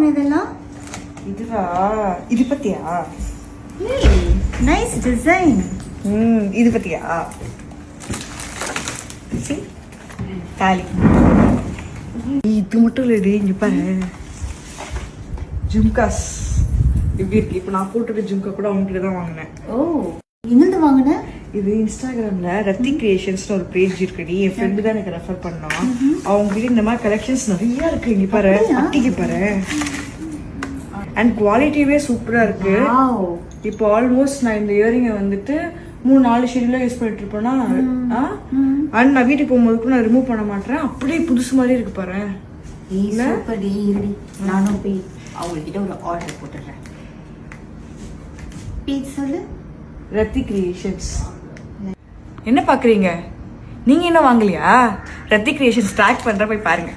வாங்கின இதெல்லாம்? இதுவா? இது பத்தியா? Nice design. இது பத்தியா? தாலி. இது மட்டும் இல்லடி, இங்க பாரு. ஜும்காஸ் எப்படி இருக்கு? இப்போ நான் போட்டுருக்க ஜும்கா கூட அவங்ககிட்ட தான் வாங்கினேன். ஓ, எங்கிருந்து வாங்கின? இது இன்ஸ்டாகிராம்ல ரத்தி கிரியேஷன்ஸ்னு ஒரு பேஜ் இருக்குடி. என் ஃப்ரெண்டு தான் எனக்கு ரெஃபர் பண்ணான். அவங்க கிட்ட இந்த மாதிரி கலெக்ஷன்ஸ் நிறைய இருக்கு. இங்க பாரு, அட்டிக்கு பாரு. அண்ட் குவாலிட்டியே சூப்பரா இருக்கு. இப்போ ஆல்மோஸ்ட் நான் இந்த இயரிங்கை வந்துட்டு 3-4 ஷெடியூல யூஸ் பண்ணிட்டு இருப்பேன்னா, அண்ட் நான் வீட்டுக்கு போகும்போது கூட நான் ரிமூவ் பண்ண மாட்டேன். அப்படியே புதுசு மாதிரி இருக்கு பாரு. நானும் போய் அவங்ககிட்ட ஒரு ஆர்டர் போட்டுறேன். பேஜ் சொல்லு. ரத்தி கிரியேஷன்ஸ். என்ன பாக்குறீங்க? நீங்க என்ன வாங்கலையா? ரத்தி கிரியேஷன்ஸ் ட்ராக் பண்ற, போய் பாருங்க.